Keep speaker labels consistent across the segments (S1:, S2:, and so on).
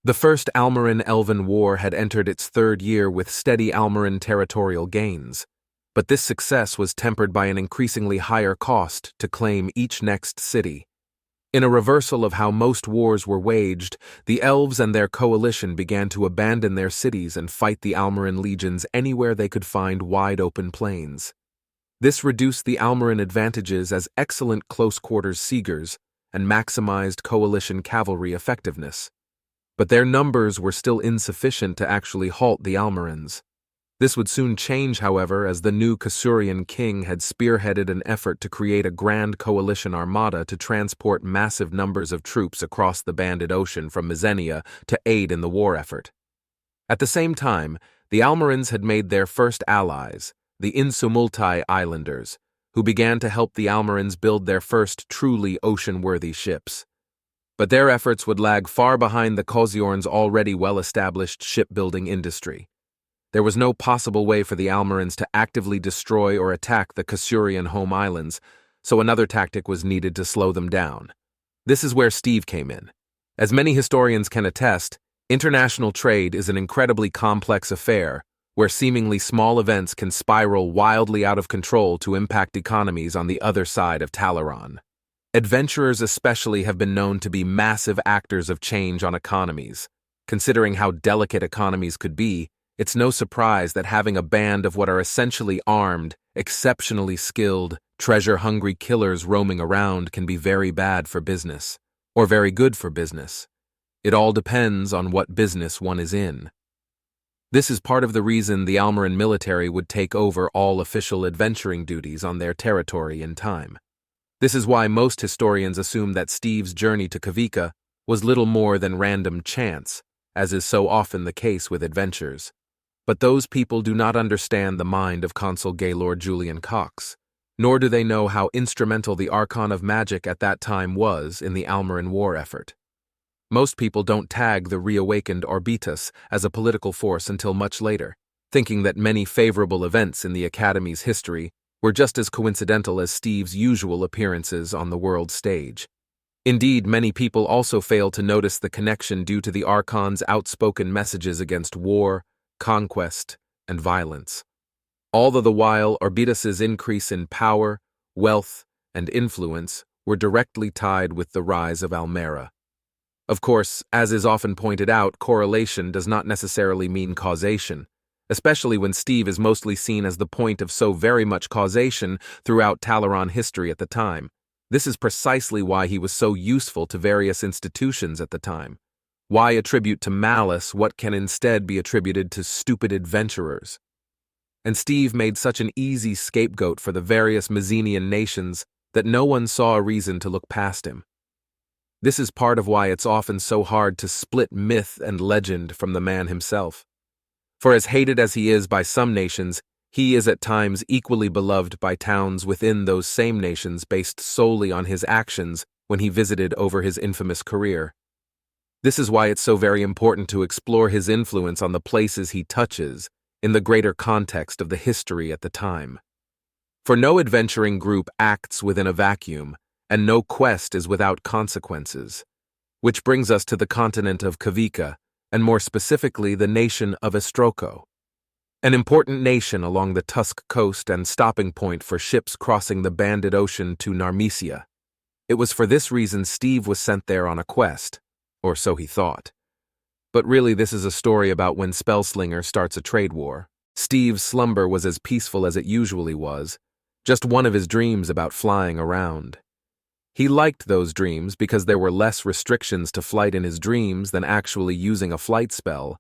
S1: The First Almoran-Elven War had entered its third year with steady Almoran territorial gains, but this success was tempered by an increasingly higher cost to claim each next city. In a reversal of how most wars were waged, the elves and their coalition began to abandon their cities and fight the Almoran legions anywhere they could find wide-open plains. This reduced the Almoran advantages as excellent close-quarters siegers and maximized coalition cavalry effectiveness. But their numbers were still insufficient to actually halt the Almorans. This would soon change, however, as the new Kasurian king had spearheaded an effort to create a grand coalition armada to transport massive numbers of troops across the Banded Ocean from Myzenia to aid in the war effort. At the same time, the Almorans had made their first allies, the Insumultai Islanders, who began to help the Almorans build their first truly ocean-worthy ships. But their efforts would lag far behind the Koziorn's already well-established shipbuilding industry. There was no possible way for the Almorans to actively destroy or attack the Kasurian home islands, so another tactic was needed to slow them down. This is where Steve came in. As many historians can attest, international trade is an incredibly complex affair, where seemingly small events can spiral wildly out of control to impact economies on the other side of Talaron. Adventurers especially have been known to be massive actors of change on economies. Considering how delicate economies could be, it's no surprise that having a band of what are essentially armed, exceptionally skilled, treasure-hungry killers roaming around can be very bad for business, or very good for business. It all depends on what business one is in. This is part of the reason the Almoran military would take over all official adventuring duties on their territory in time. This is why most historians assume that Steve's journey to Kavika was little more than random chance, as is so often the case with adventures. But those people do not understand the mind of Consul Gaylord Julian Cox, nor do they know how instrumental the Archon of Magic at that time was in the Almoran war effort. Most people don't tag the reawakened Orbitus as a political force until much later, thinking that many favorable events in the Academy's history were just as coincidental as Steve's usual appearances on the world stage. Indeed, many people also fail to notice the connection due to the Archon's outspoken messages against war, conquest, and violence. All the while, Orbitus's increase in power, wealth, and influence were directly tied with the rise of Almera. Of course, as is often pointed out, correlation does not necessarily mean causation, especially when Steve is mostly seen as the point of so very much causation throughout Talaron history at the time. This is precisely why he was so useful to various institutions at the time. Why attribute to malice what can instead be attributed to stupid adventurers? And Steve made such an easy scapegoat for the various Myzenian nations that no one saw a reason to look past him. This is part of why it's often so hard to split myth and legend from the man himself. For as hated as he is by some nations, he is at times equally beloved by towns within those same nations based solely on his actions when he visited over his infamous career. This is why it's so very important to explore his influence on the places he touches in the greater context of the history at the time. For no adventuring group acts within a vacuum, and no quest is without consequences. Which brings us to the continent of Kavika, and more specifically the nation of Estroko, an important nation along the Tusk coast and stopping point for ships crossing the Banded Ocean to Narmesia. It was for this reason Steve was sent there on a quest, or so he thought. But really this is a story about when Spellslinger starts a trade war. Steve's slumber was as peaceful as it usually was, just one of his dreams about flying around. He liked those dreams because there were less restrictions to flight in his dreams than actually using a flight spell.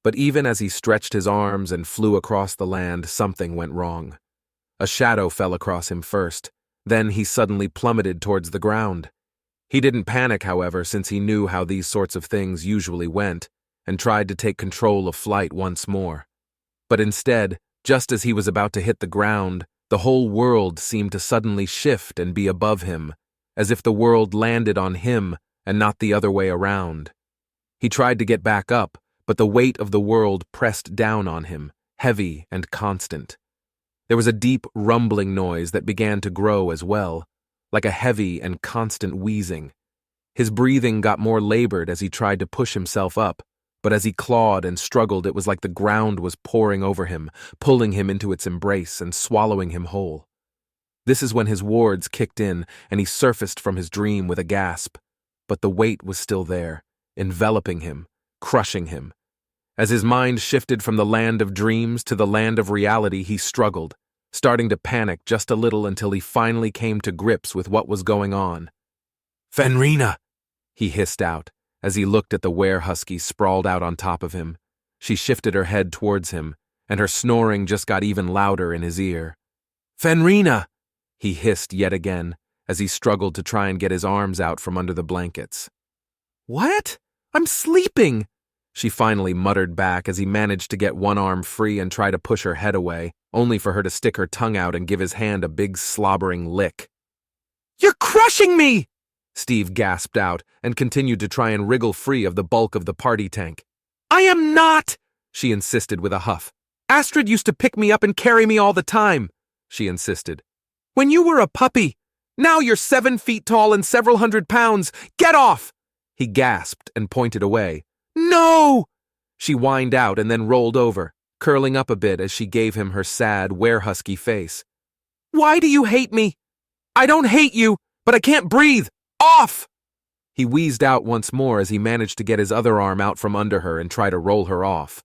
S1: But even as he stretched his arms and flew across the land, something went wrong. A shadow fell across him first, then he suddenly plummeted towards the ground. He didn't panic, however, since he knew how these sorts of things usually went, and tried to take control of flight once more. But instead, just as he was about to hit the ground, the whole world seemed to suddenly shift and be above him, as if the world landed on him and not the other way around. He tried to get back up, but the weight of the world pressed down on him, heavy and constant. There was a deep rumbling noise that began to grow as well, like a heavy and constant wheezing. His breathing got more labored as he tried to push himself up, but as he clawed and struggled, it was like the ground was pouring over him, pulling him into its embrace and swallowing him whole. This is when his wards kicked in, and he surfaced from his dream with a gasp. But the weight was still there, enveloping him, crushing him. As his mind shifted from the land of dreams to the land of reality, he struggled, starting to panic just a little until he finally came to grips with what was going on. "Fenrina!" he hissed out, as he looked at the were-husky sprawled out on top of him. She shifted her head towards him, and her snoring just got even louder in his ear. "Fenrina!" he hissed yet again, as he struggled to try and get his arms out from under the blankets. "What? I'm sleeping!" she finally muttered back as he managed to get one arm free and try to push her head away, only for her to stick her tongue out and give his hand a big slobbering lick. "You're crushing me!" Steve gasped out and continued to try and wriggle free of the bulk of the party tank. "I am not!" she insisted with a huff. "Astrid used to pick me up and carry me all the time," she insisted. "When you were a puppy. Now you're 7 feet tall and several hundred pounds. Get off!" He gasped and pointed away. "No!" she whined out and then rolled over, curling up a bit as she gave him her sad, were-husky face. "Why do you hate me?" "I don't hate you, but I can't breathe. Off!" He wheezed out once more as he managed to get his other arm out from under her and try to roll her off.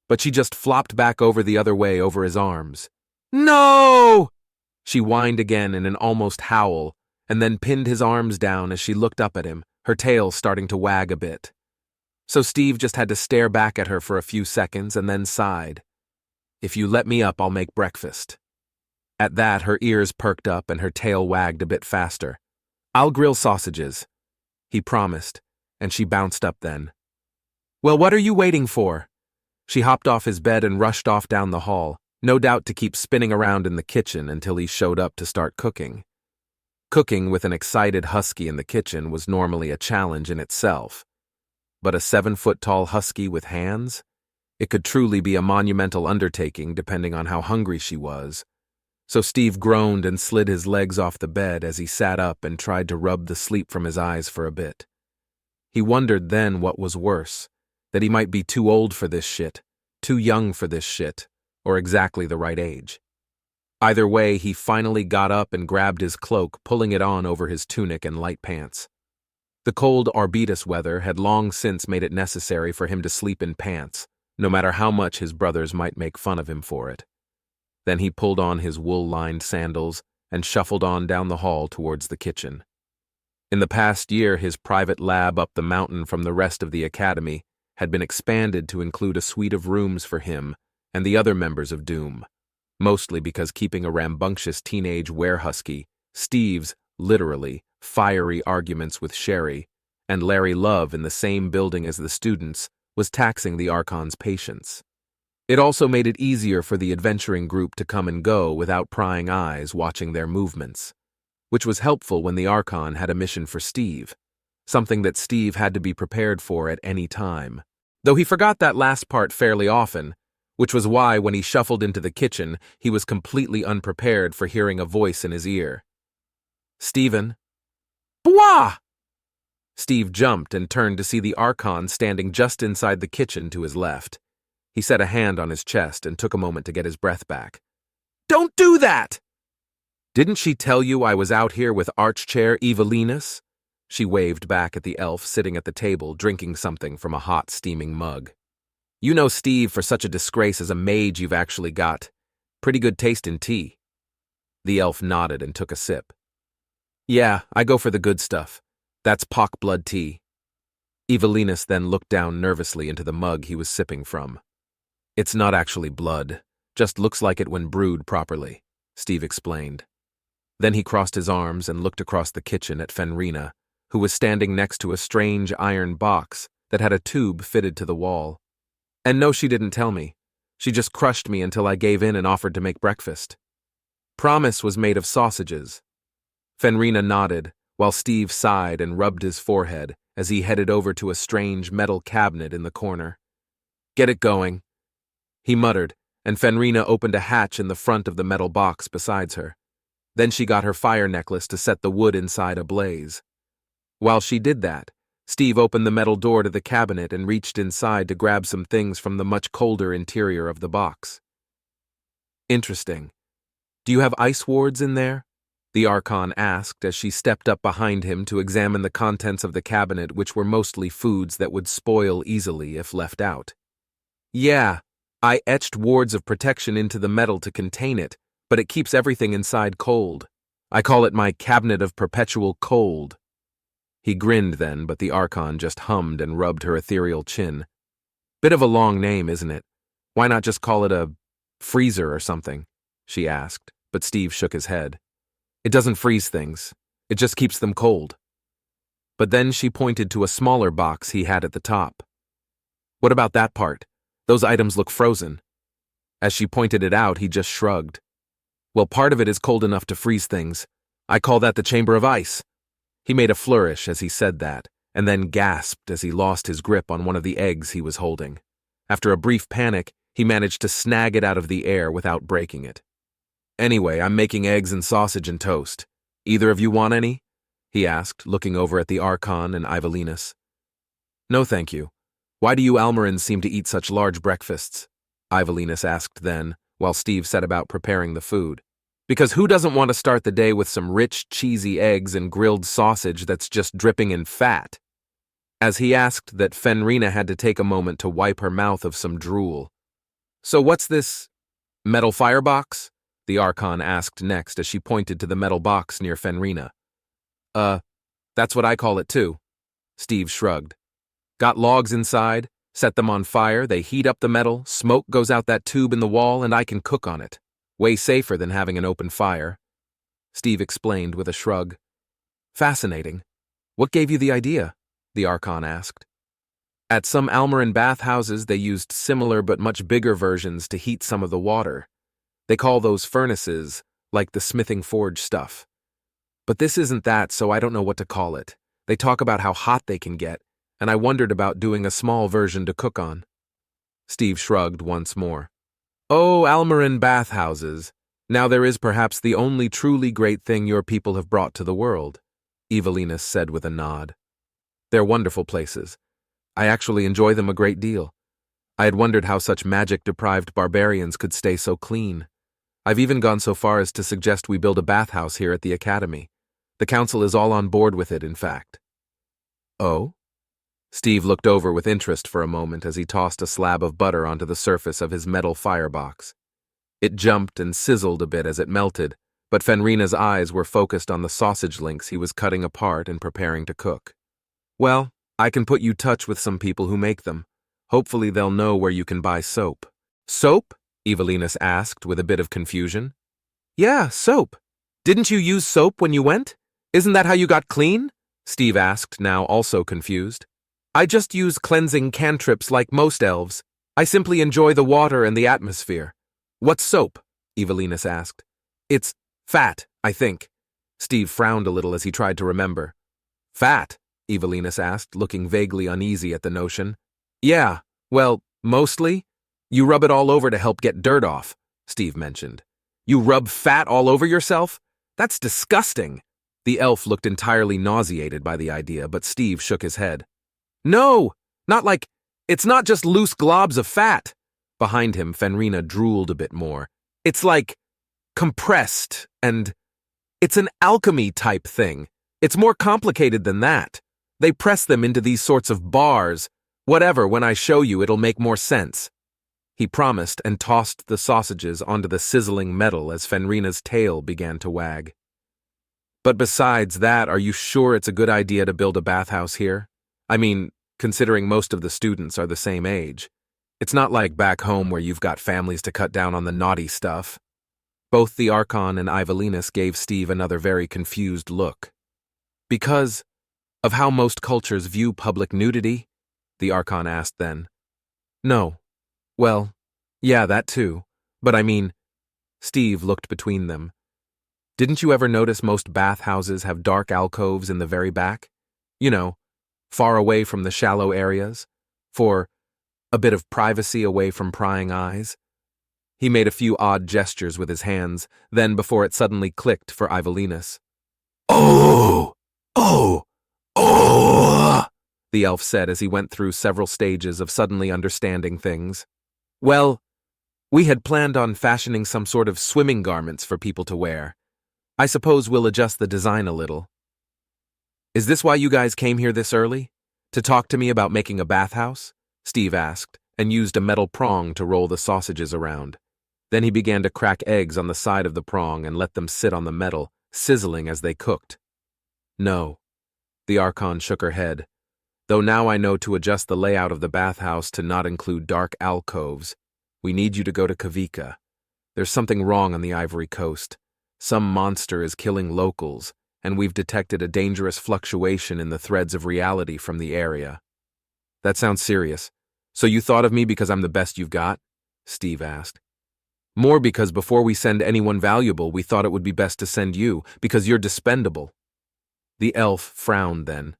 S1: But she just flopped back over the other way over his arms. "No!" she whined again in an almost howl, and then pinned his arms down as she looked up at him, her tail starting to wag a bit. So Steve just had to stare back at her for a few seconds and then sighed. "If you let me up, I'll make breakfast." At that, her ears perked up and her tail wagged a bit faster. "I'll grill sausages," he promised, and she bounced up then. "Well, what are you waiting for?" She hopped off his bed and rushed off down the hall, no doubt to keep spinning around in the kitchen until he showed up to start cooking. Cooking with an excited husky in the kitchen was normally a challenge in itself. But a 7-foot-tall husky with hands? It could truly be a monumental undertaking depending on how hungry she was. So Steve groaned and slid his legs off the bed as he sat up and tried to rub the sleep from his eyes for a bit. He wondered then what was worse, that he might be too old for this shit, too young for this shit, or exactly the right age. Either way, he finally got up and grabbed his cloak, pulling it on over his tunic and light pants. The cold Arbutus weather had long since made it necessary for him to sleep in pants, no matter how much his brothers might make fun of him for it. Then he pulled on his wool-lined sandals and shuffled on down the hall towards the kitchen. In the past year, his private lab up the mountain from the rest of the academy had been expanded to include a suite of rooms for him and the other members of Doom, mostly because keeping a rambunctious teenage were-husky, Steve's, literally, fiery arguments with Sherry, and Larry Love in the same building as the students was taxing the Archon's patience. It also made it easier for the adventuring group to come and go without prying eyes watching their movements, which was helpful when the Archon had a mission for Steve, something that Steve had to be prepared for at any time, though he forgot that last part fairly often, which was why when he shuffled into the kitchen, he was completely unprepared for hearing a voice in his ear. "Steven?" "Bwah!" Steve jumped and turned to see the Archon standing just inside the kitchen to his left. He set a hand on his chest and took a moment to get his breath back. "Don't do that!" "Didn't she tell you I was out here with Archchair Evelinus?" She waved back at the elf sitting at the table drinking something from a hot, steaming mug. "You know Steve for such a disgrace as a mage you've actually got. Pretty good taste in tea." The elf nodded and took a sip. "Yeah, I go for the good stuff. That's pock blood tea." Evelinus then looked down nervously into the mug he was sipping from. "It's not actually blood, just looks like it when brewed properly," Steve explained. Then he crossed his arms and looked across the kitchen at Fenrina, who was standing next to a strange iron box that had a tube fitted to the wall. "And no, she didn't tell me. She just crushed me until I gave in and offered to make breakfast. Promise was made of sausages." Fenrina nodded, while Steve sighed and rubbed his forehead as he headed over to a strange metal cabinet in the corner. "Get it going," he muttered, and Fenrina opened a hatch in the front of the metal box beside her. Then she got her fire necklace to set the wood inside ablaze. While she did that, Steve opened the metal door to the cabinet and reached inside to grab some things from the much colder interior of the box. Interesting. Do you have ice wards in there? The Archon asked as she stepped up behind him to examine the contents of the cabinet, which were mostly foods that would spoil easily if left out. Yeah, I etched wards of protection into the metal to contain it, but it keeps everything inside cold. I call it my cabinet of perpetual cold. He grinned then, but the Archon just hummed and rubbed her ethereal chin. Bit of a long name, isn't it? Why not just call it a freezer or something? She asked, but Steve shook his head. It doesn't freeze things. It just keeps them cold. But then she pointed to a smaller box he had at the top. What about that part? Those items look frozen. As she pointed it out, he just shrugged. Well, part of it is cold enough to freeze things. I call that the chamber of ice. He made a flourish as he said that, and then gasped as he lost his grip on one of the eggs he was holding. After a brief panic, he managed to snag it out of the air without breaking it. Anyway, I'm making eggs and sausage and toast. Either of you want any? He asked, looking over at the Archon and Ivelinus. No, thank you. Why do you Almarins seem to eat such large breakfasts? Ivelinus asked then, while Steve set about preparing the food. Because who doesn't want to start the day with some rich, cheesy eggs and grilled sausage that's just dripping in fat? As he asked that, Fenrina had to take a moment to wipe her mouth of some drool. So what's this metal firebox? The Archon asked next as she pointed to the metal box near Fenrina. That's what I call it too. Steve shrugged. Got logs inside, set them on fire, they heat up the metal, smoke goes out that tube in the wall, and I can cook on it. Way safer than having an open fire. Steve explained with a shrug. Fascinating. What gave you the idea? The Archon asked. At some Almarin bathhouses, they used similar but much bigger versions to heat some of the water. They call those furnaces, like the smithing forge stuff. But this isn't that, so I don't know what to call it. They talk about how hot they can get, and I wondered about doing a small version to cook on. Steve shrugged once more. Oh, Almarin bathhouses. Now there is perhaps the only truly great thing your people have brought to the world, Evelinus said with a nod. They're wonderful places. I actually enjoy them a great deal. I had wondered how such magic-deprived barbarians could stay so clean. I've even gone so far as to suggest we build a bathhouse here at the academy. The council is all on board with it, in fact. Oh? Steve looked over with interest for a moment as he tossed a slab of butter onto the surface of his metal firebox. It jumped and sizzled a bit as it melted, but Fenrina's eyes were focused on the sausage links he was cutting apart and preparing to cook. Well, I can put you in touch with some people who make them. Hopefully they'll know where you can buy soap. Soap? Evelinus asked with a bit of confusion. Yeah, soap. Didn't you use soap when you went? Isn't that how you got clean? Steve asked, now also confused. I just use cleansing cantrips like most elves. I simply enjoy the water and the atmosphere. What's soap? Evelinus asked. It's fat, I think. Steve frowned a little as he tried to remember. Fat? Evelinus asked, looking vaguely uneasy at the notion. Yeah, well, mostly. You rub it all over to help get dirt off, Steve mentioned. You rub fat all over yourself? That's disgusting. The elf looked entirely nauseated by the idea, but Steve shook his head. No, it's not just loose globs of fat. Behind him, Fenrina drooled a bit more. It's like compressed, and it's an alchemy type thing. It's more complicated than that. They press them into these sorts of bars. Whatever, when I show you, it'll make more sense. He promised and tossed the sausages onto the sizzling metal as Fenrina's tail began to wag. But besides that, are you sure it's a good idea to build a bathhouse here? I mean, considering most of the students are the same age. It's not like back home where you've got families to cut down on the naughty stuff. Both the Archon and Ivelinus gave Steve another very confused look. Because of how most cultures view public nudity? The Archon asked then. No. Well, yeah, that too. But I mean, Steve looked between them. Didn't you ever notice most bathhouses have dark alcoves in the very back? You know, far away from the shallow areas, for a bit of privacy away from prying eyes. He made a few odd gestures with his hands, then before it suddenly clicked for Ivelinus. Oh! "Oh!" the elf said as he went through several stages of suddenly understanding things. "Well, we had planned on fashioning some sort of swimming garments for people to wear. I suppose we'll adjust the design a little." "Is this why you guys came here this early? To talk to me about making a bathhouse?" Steve asked, and used a metal prong to roll the sausages around. Then he began to crack eggs on the side of the prong and let them sit on the metal, sizzling as they cooked. "No." The Archon shook her head. "Though now I know to adjust the layout of the bathhouse to not include dark alcoves. We need you to go to Kavika. There's something wrong on the Ivory Coast. Some monster is killing locals, and we've detected a dangerous fluctuation in the threads of reality from the area." "That sounds serious. So you thought of me because I'm the best you've got?" Steve asked. "More because before we send anyone valuable, we thought it would be best to send you, because you're dispendable." The elf frowned then.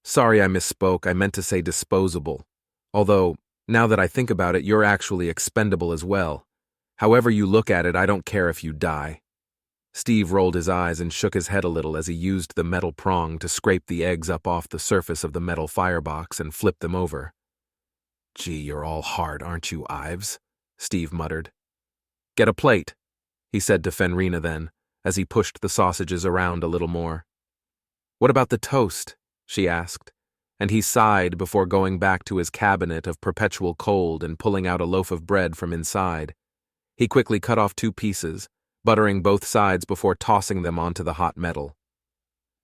S1: "Sorry I misspoke, I meant to say disposable. Although, now that I think about it, you're actually expendable as well. However you look at it, I don't care if you die." Steve rolled his eyes and shook his head a little as he used the metal prong to scrape the eggs up off the surface of the metal firebox and flip them over. "Gee, you're all hard, aren't you, Ives?" Steve muttered. "Get a plate," he said to Fenrina then, as he pushed the sausages around a little more. "What about the toast?" she asked, and he sighed before going back to his cabinet of perpetual cold and pulling out a loaf of bread from inside. He quickly cut off 2 pieces, buttering both sides before tossing them onto the hot metal.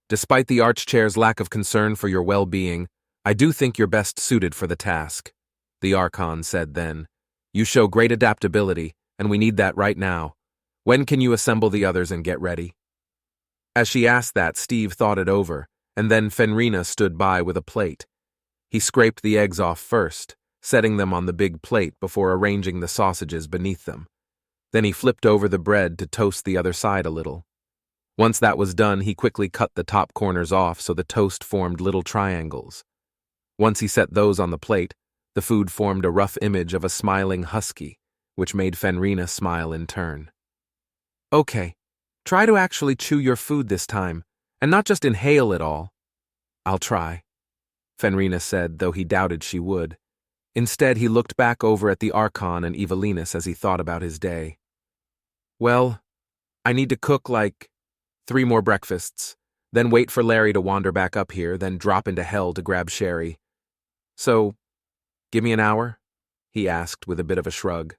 S1: "Despite the Archchair's lack of concern for your well-being, I do think you're best suited for the task," the Archon said then. "You show great adaptability, and we need that right now. When can you assemble the others and get ready?" As she asked that, Steve thought it over, and then Fenrina stood by with a plate. He scraped the eggs off first, setting them on the big plate before arranging the sausages beneath them. Then he flipped over the bread to toast the other side a little. Once that was done, he quickly cut the top corners off so the toast formed little triangles. Once he set those on the plate, the food formed a rough image of a smiling husky, which made Fenrina smile in turn. "Okay, try to actually chew your food this time, and not just inhale it all." "I'll try," Fenrina said, though he doubted she would. Instead, he looked back over at the Archon and Evelinus as he thought about his day. "Well, I need to cook 3 more breakfasts, then wait for Larry to wander back up here, then drop into hell to grab Sherry. So, give me an hour?" he asked with a bit of a shrug.